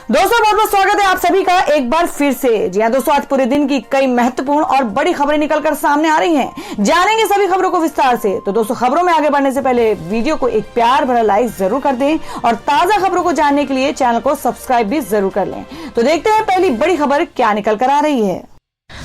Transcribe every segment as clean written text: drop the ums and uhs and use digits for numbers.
दोस्तों बहुत बहुत स्वागत है आप सभी का एक बार फिर से। जी हाँ दोस्तों, आज पूरे दिन की कई महत्वपूर्ण और बड़ी खबरें निकलकर सामने आ रही हैं। जानेंगे सभी खबरों को विस्तार से। तो दोस्तों, खबरों में आगे बढ़ने से पहले वीडियो को एक प्यार भरा लाइक जरूर कर दें और ताजा खबरों को जानने के लिए चैनल को सब्सक्राइब भी जरूर कर लें। तो देखते हैं पहली बड़ी खबर क्या निकल कर आ रही है।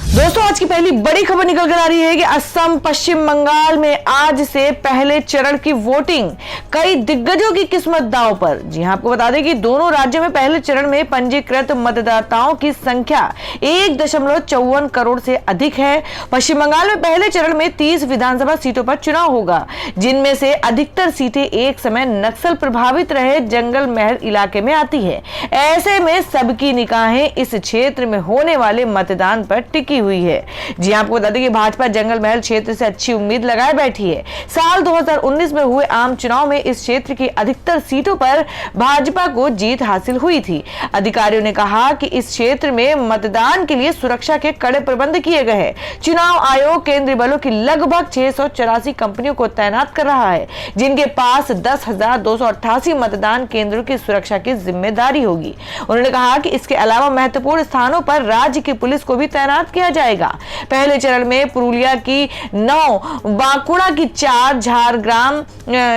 दोस्तों, आज की पहली बड़ी खबर निकल कर आ रही है कि असम पश्चिम बंगाल में आज से पहले चरण की वोटिंग। कई दिग्गजों की किस्मत दांव पर। जी हां, आपको बता दें कि दोनों राज्यों में पहले चरण में पंजीकृत मतदाताओं की संख्या 1.54 करोड़ से अधिक है। पश्चिम बंगाल में पहले चरण में 30 विधानसभा सीटों पर चुनाव होगा, जिनमें से अधिकतर सीटें एक समय नक्सल प्रभावित रहे जंगल महल इलाके में आती है। ऐसे में सबकी निगाहें इस क्षेत्र में होने वाले मतदान पर टिकी हुई है। जी आपको बता दें कि भाजपा जंगल महल क्षेत्र से अच्छी उम्मीद लगाए बैठी है। साल 2019 में हुए आम चुनाव में इस क्षेत्र की अधिकतर सीटों पर भाजपा को जीत हासिल हुई थी। अधिकारियों ने कहा कि इस क्षेत्र में मतदान के लिए सुरक्षा के कड़े प्रबंध किए गए हैं। चुनाव आयोग केंद्रीय बलों की लगभग 684 कंपनियों को तैनात कर रहा है, जिनके पास 10,288 मतदान केंद्रों की सुरक्षा की जिम्मेदारी होगी। उन्होंने कहा कि इसके अलावा महत्वपूर्ण स्थानों पर राज्य की पुलिस को भी तैनात किया जाएगा। पहले चरण में पुरुलिया की 9, बांकुड़ा की 4,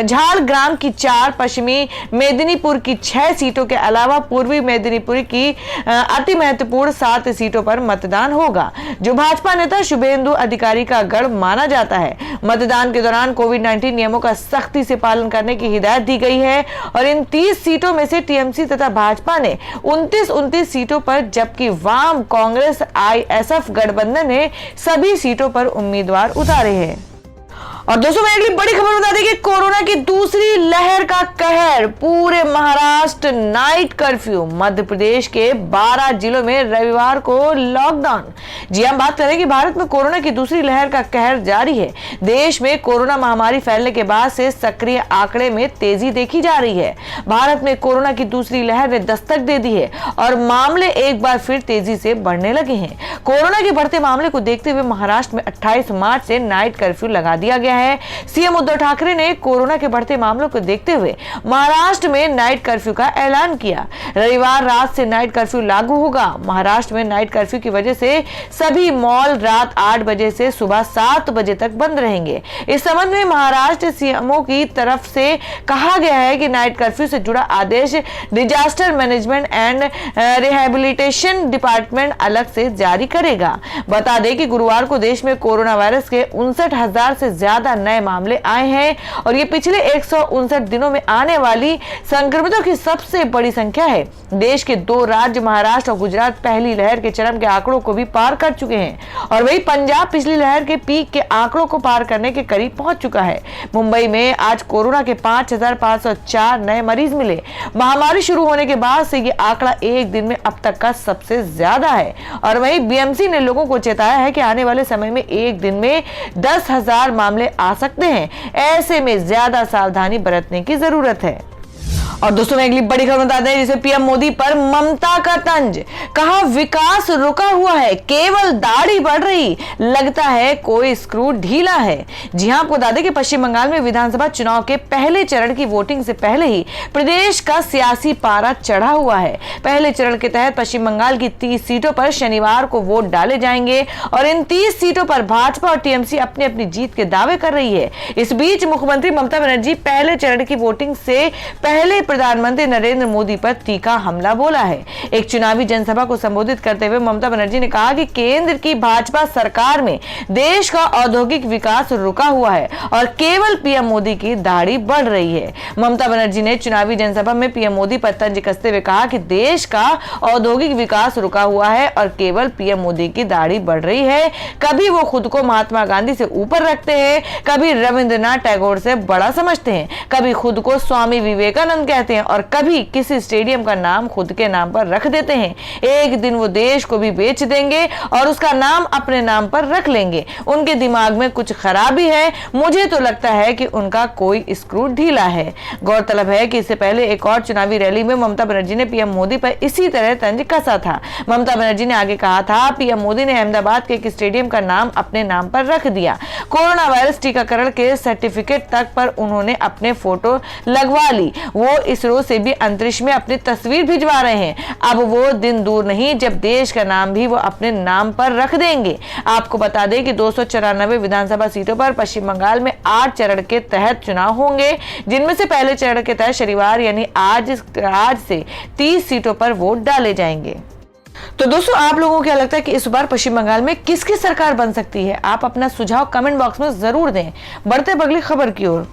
झारग्राम की 4, पश्चिमी मेदिनीपुर की 6 सीटों के अलावा पूर्वी मेदिनीपुर की अति महत्वपूर्ण 7 सीटों पर मतदान होगा, जो भाजपा नेता शुभेंदु अधिकारी का गढ़ माना जाता है। मतदान के दौरान कोविड-19 नियमों का सख्ती से पालन करने की हिदायत दी गई है और इन 30 सीटों में से टीएमसी तथा भाजपा ने 29 सीटों पर, जबकि वाम कांग्रेस आईएसएफ गठबंधन ने सभी सीटों पर उम्मीदवार उतारे हैं। और दोस्तों, मैं अगली बड़ी खबर बता दें कि कोरोना की दूसरी लहर का कहर। पूरे महाराष्ट्र नाइट कर्फ्यू। मध्य प्रदेश के 12 जिलों में रविवार को लॉकडाउन। जी हम बात करें कि भारत में कोरोना की दूसरी लहर का कहर जारी है। देश में कोरोना महामारी फैलने के बाद से सक्रिय आंकड़े में तेजी देखी जा रही है। भारत में कोरोना की दूसरी लहर ने दस्तक दे दी है और मामले एक बार फिर तेजी से बढ़ने लगे हैं। कोरोना के बढ़ते मामले को देखते हुए महाराष्ट्र में 28 मार्च से नाइट कर्फ्यू लगा दिया गया है। सीएम उद्धव ठाकरे ने कोरोना के बढ़ते मामलों को देखते हुए महाराष्ट्र में नाइट कर्फ्यू का ऐलान किया। रविवार रात से नाइट कर्फ्यू लागू होगा। महाराष्ट्र में नाइट कर्फ्यू की वजह से सभी मॉल रात 8 बजे से सुबह 7 बजे तक बंद रहेंगे। इस संबंध में महाराष्ट्र सीएमओ की तरफ से कहा गया है कि नाइट कर्फ्यू से जुड़ा आदेश disaster management and rehabilitation department अलग से जारी करेगा। बता दें कि गुरुवार को देश में कोरोना वायरस के 59,000 से ज्यादा नए मामले आए हैं और ये पिछले 159 दिनों में आने वाली संक्रमितों की सबसे बड़ी संख्या है। देश के 2 राज्य महाराष्ट्र और गुजरात पहली लहर के चरम के आंकड़ों को भी पार कर चुके हैं और वही पंजाब पिछली लहर के पीक के आंकड़ों को पार करने के करीब पहुंच चुका है। मुंबई में आज कोरोना के 5,504 नए मरीज मिले। महामारी शुरू होने के बाद से ये आंकड़ा एक दिन में अब तक का सबसे ज्यादा है और वही बीएमसी ने लोगों को चेताया है कि आने वाले समय में एक दिन में 10,000 मामले आ सकते हैं। ऐसे में ज्यादा सावधानी बरतने की जरूरत है। और दोस्तों, मैं अगली बड़ी खबर बता दें, जिसे पीएम मोदी पर ममता का तंज। कहा विकास रुका हुआ है, केवल दाढ़ी बढ़ रही, लगता है कोई स्क्रू ढीला है। जी हां, आपको बता दें कि पश्चिम बंगाल में विधानसभा चुनाव के पहले चरण की वोटिंग से पहले ही प्रदेश का सियासी पारा चढ़ा हुआ है। पहले चरण के तहत पश्चिम बंगाल की 30 सीटों पर शनिवार को वोट डाले जाएंगे और इन 30 सीटों पर भाजपा और टीएमसी अपनी अपनी जीत के दावे कर रही है। इस बीच मुख्यमंत्री ममता बनर्जी पहले चरण की वोटिंग से पहले प्रधानमंत्री नरेंद्र मोदी पर तीखा हमला बोला है। एक चुनावी जनसभा को संबोधित करते हुए ममता बनर्जी ने कहा कि केंद्र की भाजपा सरकार में देश का औद्योगिक विकास रुका हुआ है और केवल पीएम मोदी की दाढ़ी बढ़ रही है। ममता बनर्जी ने चुनावी जनसभा में पीएम मोदी पर तंज कसते हुए कहा कि देश का औद्योगिक विकास रुका हुआ है और केवल पीएम मोदी की दाढ़ी बढ़ रही है। कभी वो खुद को महात्मा गांधी से ऊपर रखते हैं, कभी रविंद्रनाथ टैगोर से बड़ा समझते हैं, कभी खुद को स्वामी विवेकानंद कहते हैं और कभी किसी स्टेडियम का नाम खुद के नाम पर रख देते हैं। एक दिन वो देश को भी बेच देंगे और उसका नाम अपने नाम पर रख लेंगे। उनके दिमाग में कुछ खराबी है। मुझे तो लगता है कि उनका कोई स्क्रू ढीला है। गौरतलब है कि इससे पहले एक और चुनावी रैली में ममता बनर्जी ने पीएम मोदी पर इसी तरह तंज कसा था। ममता बनर्जी ने आगे कहा था, पीएम मोदी ने अहमदाबाद के एक स्टेडियम का नाम अपने नाम पर रख दिया। कोरोना वायरस टीकाकरण के सर्टिफिकेट तक पर उन्होंने अपने फोटो लगवा ली। वो इसरो से भी अंतरिक्ष में अपनी तस्वीर भिजवा रहे हैं। अब वो दिन दूर नहीं जब देश का नाम भी वो अपने नाम पर रख देंगे। आपको बता दें कि 294 विधानसभा सीटों पर पश्चिम बंगाल में 8 चरण के तहत चुनाव होंगे, जिनमें से पहले चरण के तहत शनिवार यानी आज से 30 सीटों पर वोट डाले जाएंगे। तो दोस्तों, आप लोगों को क्या लगता है कि इस बार पश्चिम बंगाल में किसकी सरकार बन सकती है? आप अपना सुझाव कमेंट बॉक्स में जरूर दें। बढ़ते अगली खबर की ओर।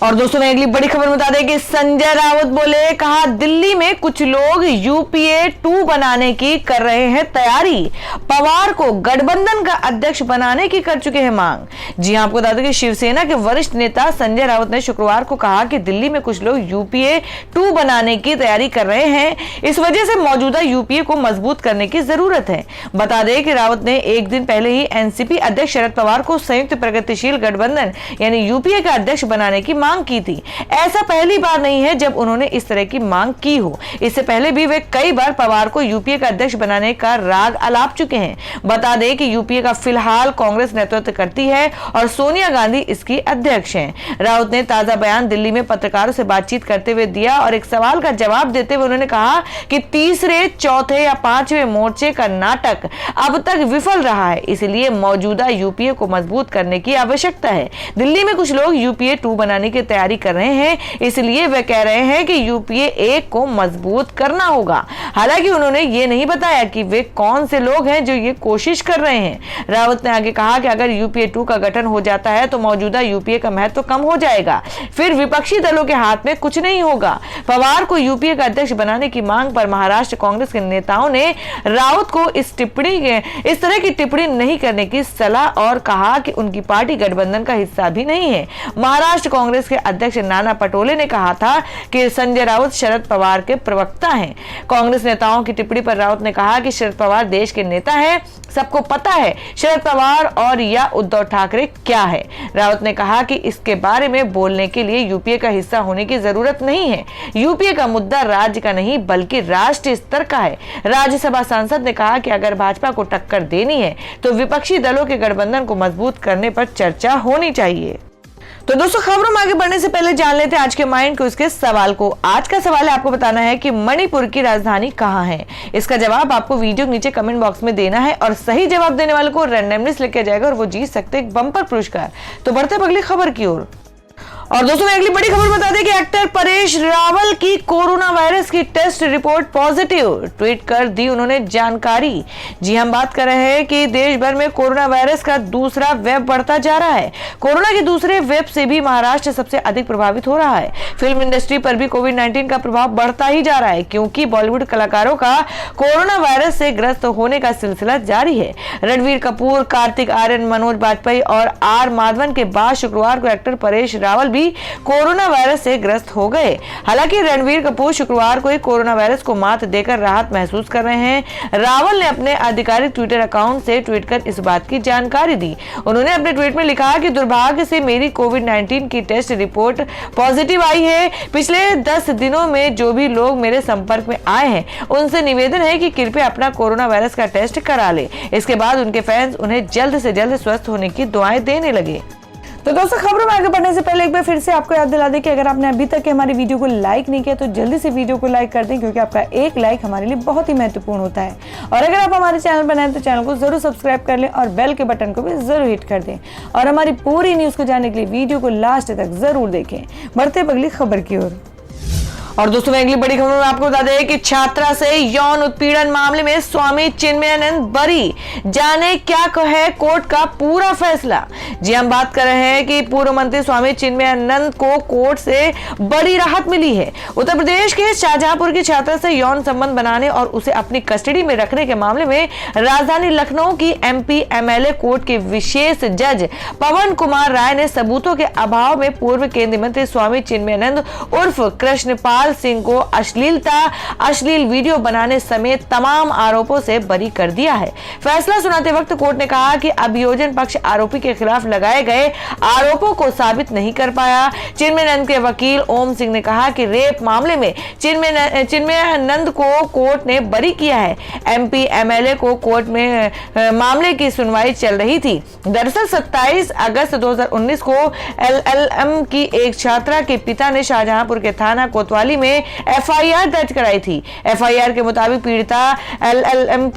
और दोस्तों, मैं अगली बड़ी खबर बता दें कि संजय राउत बोले, कहा दिल्ली में कुछ लोग यूपीए 2 बनाने की कर रहे हैं तैयारी। पवार को गठबंधन का अध्यक्ष बनाने की कर चुके हैं मांग। जी हां, आपको बता दें कि शिवसेना के वरिष्ठ नेता संजय राउत ने शुक्रवार को कहा कि दिल्ली में कुछ लोग यूपीए 2 बनाने की तैयारी कर रहे हैं। इस वजह से मौजूदा यूपीए को मजबूत करने की जरूरत है। बता दें कि राउत ने एक दिन पहले ही एनसीपी अध्यक्ष शरद पवार को संयुक्त प्रगतिशील गठबंधन यानी यूपीए का अध्यक्ष बनाने की मांग की थी। ऐसा पहली बार नहीं है जब उन्होंने इस तरह की मांग की हो। इससे पहले भी वे कई बार पवार को यूपीए का अध्यक्ष बनाने का राग अलाप चुके हैं। बता दें कि यूपीए का फिलहाल कांग्रेस नेतृत्व करती है और सोनिया गांधी इसकी अध्यक्ष हैं। राउत ने ताजा बयान दिल्ली में पत्रकारों से बातचीत करते हुए दिया और एक सवाल का जवाब देते हुए उन्होंने कहा कि तीसरे, चौथे या 5वें मोर्चे का नाटक अब तक विफल रहा है, इसलिए मौजूदा यूपीए को मजबूत करने की आवश्यकता है। दिल्ली में कुछ लोग यूपीए 2 बनाने की तैयारी कर रहे हैं, इसलिए वे कह रहे हैं कि यूपीए 1 को मजबूत करना होगा। हालांकि उन्होंने ये नहीं बताया कि वे कौन से लोग हैं जो ये कोशिश कर रहे हैं। रावत ने आगे कहा कि अगर यूपीए 2 का गठन हो जाता है तो मौजूदा यूपीए का महत्व कम हो जाएगा, फिर विपक्षी दलों के हाथ में कुछ नहीं होगा। पवार को यूपीए का अध्यक्ष बनाने की मांग पर महाराष्ट्र कांग्रेस के नेताओं ने राउत को इस तरह की टिप्पणी नहीं करने की सलाह और कहा कि उनकी पार्टी गठबंधन का हिस्सा भी नहीं है। महाराष्ट्र कांग्रेस के अध्यक्ष नाना पटोले ने कहा था कि संजय राउत शरद पवार के प्रवक्ता हैं। कांग्रेस नेताओं की टिप्पणी पर राउत ने कहा कि शरद पवार देश के नेता हैं, सबको पता है शरद पवार और या उद्धव ठाकरे क्या है। राउत ने कहा कि इसके बारे में बोलने के लिए यूपीए का हिस्सा होने की जरूरत नहीं है। यूपीए का मुद्दा राज्य का नहीं बल्कि राष्ट्रीय स्तर का है। राज्यसभा सांसद ने कहा कि अगर भाजपा को टक्कर देनी है तो विपक्षी दलों के गठबंधन को मजबूत करने पर चर्चा होनी चाहिए। तो दोस्तों, खबरों में आगे बढ़ने से पहले जान लेते हैं आज के माइंड क्विज के सवाल को। आज का सवाल है, आपको बताना है कि मणिपुर की राजधानी कहाँ है। इसका जवाब आपको वीडियो के नीचे कमेंट बॉक्स में देना है और सही जवाब देने वाले को रैंडमली सिलेक्ट किया जाएगा और वो जीत सकते हैं एक बम्पर पुरस्कार। तो बढ़ते हैं अगली खबर की ओर। और दोस्तों, मैं अगली बड़ी खबर बता दें कि एक्टर परेश रावल की कोरोना वायरस की टेस्ट रिपोर्ट पॉजिटिव। ट्वीट कर दी उन्होंने जानकारी। जी, हम बात कर रहे हैं कि देश भर में कोरोना वायरस का दूसरा वेव बढ़ता जा रहा है। कोरोना के दूसरे वेव से भी महाराष्ट्र सबसे अधिक प्रभावित हो रहा है। फिल्म इंडस्ट्री पर भी कोविड-19 का प्रभाव बढ़ता ही जा रहा है, क्योंकि बॉलीवुड कलाकारों का कोरोना वायरस से ग्रस्त होने का सिलसिला जारी है। रणवीर कपूर, कार्तिक आर्यन, मनोज बाजपेयी और आर माधवन के बाद शुक्रवार को actor Paresh Rawal corona virus से ग्रस्त हो गए। हालांकि रणवीर कपूर शुक्रवार को ही कोरोना वायरस को मात देकर राहत महसूस कर रहे हैं। रावल ने अपने आधिकारिक ट्विटर अकाउंट से ट्वीट कर इस बात की जानकारी दी। उन्होंने अपने ट्वीट में लिखा कि दुर्भाग्य से मेरी कोविड-19 की टेस्ट रिपोर्ट पॉजिटिव आई है। पिछले 10 दिनों में जो भी लोग मेरे संपर्क में आए हैं उनसे निवेदन है कि कृपया अपना कोरोना वायरस का टेस्ट करा ले। इसके बाद उनके फैंस उन्हें जल्द से जल्द स्वस्थ होने की दुआएं देने लगे। तो दोस्तों, खबरों में आगे बढ़ने से पहले एक बार फिर से आपको याद दिला दें कि अगर आपने अभी तक हमारी वीडियो को लाइक नहीं किया तो जल्दी से वीडियो को लाइक कर दें, क्योंकि आपका एक लाइक हमारे लिए बहुत ही महत्वपूर्ण होता है। और अगर आप हमारे चैनल पर नए हैं तो चैनल को जरूर सब्सक्राइब कर लें और बेल के बटन को भी जरूर हिट कर दें। और हमारी पूरी न्यूज को जानने के लिए वीडियो को लास्ट तक जरूर देखें। बढ़ते अगली खबर की ओर। और दोस्तों, अगली बड़ी खबर में आपको बता दें कि छात्रा से यौन उत्पीड़न मामले में स्वामी चिन्मयानंद बरी। जाने क्या है कोर्ट का पूरा फैसला। जी, हम बात कर रहे हैं कि पूर्व मंत्री स्वामी चिन्मयानंद को कोर्ट से बड़ी राहत मिली है। उत्तर प्रदेश के शाहजहांपुर की छात्रा से यौन संबंध बनाने और उसे अपनी कस्टडी में रखने के मामले में राजधानी लखनऊ की एमपी एमएलए कोर्ट के विशेष जज पवन कुमार राय ने सबूतों के अभाव में पूर्व केंद्रीय मंत्री स्वामी चिन्मयानंद उर्फ कृष्णपाल पाल सिंह को अश्लील वीडियो बनाने समेत तमाम आरोपों से बरी कर दिया है। फैसला सुनाते वक्त कोर्ट ने कहा कि अभियोजन पक्ष आरोपी के खिलाफ लगाए गए आरोपों को साबित नहीं कर पाया। चिन्मयानंद के वकील ओम सिंह ने कहा कि रेप मामले में चिन्मयानंद को कोर्ट ने बरी किया है। एमपी एमएलए को कोर्ट में मामले की सुनवाई चल रही थी। दरअसल 27 अगस्त 2019 को एलएलएम की एक छात्रा के पिता ने शाहजहांपुर के थाना कोतवाली में एफआईआर दर्ज कराई थी। एफआईआर के मुताबिक पीड़िता एलएलएम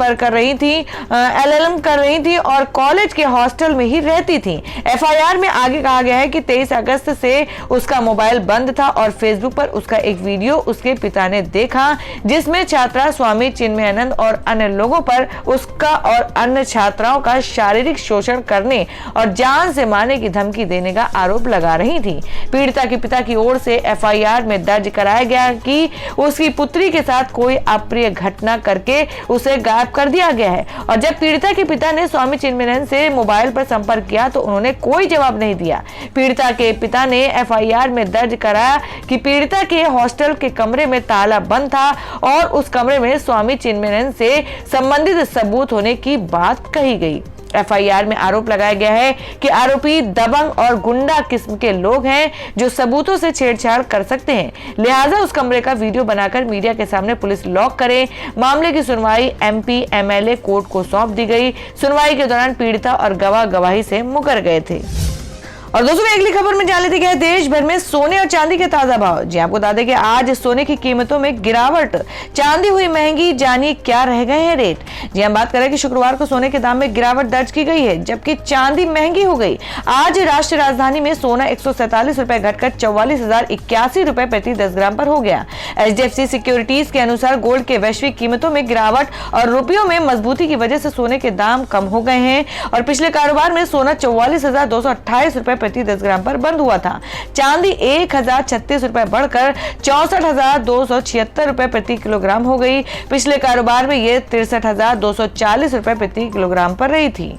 कर रही थी और कॉलेज के हॉस्टल में ही रहती थी। एफआईआर में आगे कहा गया है कि 23 अगस्त से उसका मोबाइल बंद था और फेसबुक पर उसका एक वीडियो उसके पिता ने देखा, जिसमें छात्रा स्वामी चिन्मयानंद और अन्य लोगों पर उसका और अन्य छात्राओं का शारीरिक शोषण करने और जान से मारने की धमकी देने का आरोप लगा रही थी। पीड़िता के पिता की ओर से एफआईआर में दर्ज कराया गया कि उसकी पुत्री के साथ कोई अप्रिय घटना करके उसे गायब कर दिया गया है और जब पीड़िता के पिता ने स्वामी चिन्मयानंद से मोबाइल पर संपर्क किया तो उन्होंने कोई जवाब नहीं दिया। पीड़िता के पिता ने एफआईआर में दर्ज कराया कि पीड़िता के हॉस्टल के कमरे में ताला बंद था और उस कमरे में स्वामी चिन्मयानंद से संबंधित सबूत होने की बात कही गई। एफआईआर में आरोप लगाया गया है कि आरोपी दबंग और गुंडा किस्म के लोग हैं जो सबूतों से छेड़छाड़ कर सकते हैं, लिहाजा उस कमरे का वीडियो बनाकर मीडिया के सामने पुलिस लॉक करे। मामले की सुनवाई एमपी एमएलए कोर्ट को सौंप दी गई। सुनवाई के दौरान पीड़िता और गवाह गवाही से मुकर गए थे। और दोस्तों अगली खबर में जान लेते हैं देश भर में सोने और चांदी के ताजा भाव। जी आपको बता दें कि आज सोने की कीमतों में गिरावट, चांदी हुई महंगी, जानिए क्या रह गए हैं रेट। जी हम बात करें कि शुक्रवार को सोने के दाम में गिरावट दर्ज की गई है जबकि चांदी महंगी हो गई। आज राष्ट्रीय राजधानी में सोना 147 रुपए घटकर 44,081 रुपए प्रति 10 ग्राम पर हो गया। एचडीएफसी सिक्योरिटीज के अनुसार गोल्ड के वैश्विक कीमतों में गिरावट और रुपयों में मजबूती की वजह से सोने के दाम कम हो गए हैं और पिछले कारोबार में सोना 44,228 रुपए प्रति 10 ग्राम पर बंद हुआ था। चांदी 1,036 रुपए बढ़कर 64,276 रुपए प्रति किलोग्राम हो गई। पिछले कारोबार में यह 63,240 रुपए प्रति किलोग्राम पर रही थी।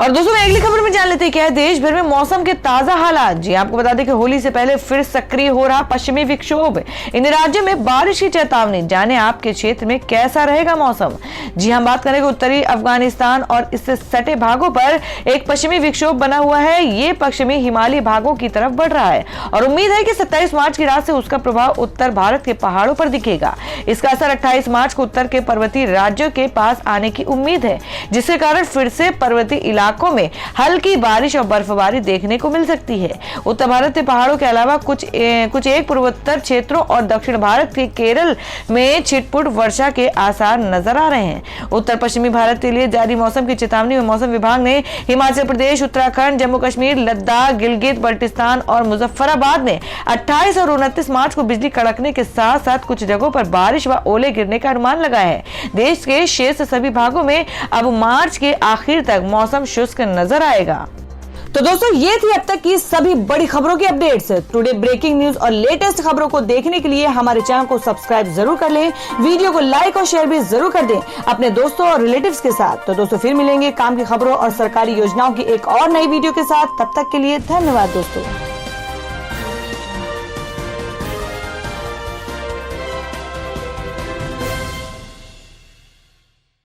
और दोस्तों अगली खबर में जान लेते हैं क्या है देश भर में मौसम के ताजा हालात। जी आपको बता दें कि होली से पहले फिर सक्रिय हो रहा पश्चिमी विक्षोभ, इन राज्यों में बारिश की चेतावनी। जाने आपके क्षेत्र में कैसा रहेगा मौसम। जी हम बात करेंगे उत्तरी अफगानिस्तान और इससे सटे भागों पर एक पश्चिमी विक्षोभ बना हुआ है। ये पश्चिमी हिमालयी भागों की तरफ बढ़ रहा है और उम्मीद है कि 27 मार्च की रात से उसका प्रभाव उत्तर भारत के पहाड़ों पर दिखेगा। इसका असर 28 मार्च को उत्तर के पर्वतीय राज्यों के पास आने की उम्मीद है, जिसके कारण फिर से पर्वतीय इलाकों में हल्की बारिश और बर्फबारी देखने को मिल सकती है। उत्तर भारत के पहाड़ों के अलावा कुछ एक पूर्वोत्तर क्षेत्रों और दक्षिण भारत के केरल में छिटपुट वर्षा के आसार नजर आ रहे हैं। उत्तर पश्चिमी भारत के लिए जारी मौसम की चेतावनी में मौसम विभाग ने हिमाचल प्रदेश, उत्तराखंड, जम्मू कश्मीर, लद्दाख, गिलगित बल्टिस्तान और मुजफ्फराबाद में 28 और 29 मार्च को बिजली कड़कने के साथ साथ कुछ जगहों पर बारिश व ओले गिरने का अनुमान लगाया है। देश के शेष सभी भागों में अब मार्च के आखिर तक मौसम शुष्क नजर आएगा। तो दोस्तों ये थी अब तक की सभी बड़ी खबरों की अपडेट्स। टुडे ब्रेकिंग न्यूज और लेटेस्ट खबरों को देखने के लिए हमारे चैनल को सब्सक्राइब जरूर कर लें, वीडियो को लाइक और शेयर भी जरूर कर दें अपने दोस्तों और रिलेटिव्स के साथ। तो दोस्तों फिर मिलेंगे काम की खबरों और सरकारी योजनाओं की एक और नई वीडियो के साथ। तब तक के लिए धन्यवाद दोस्तों।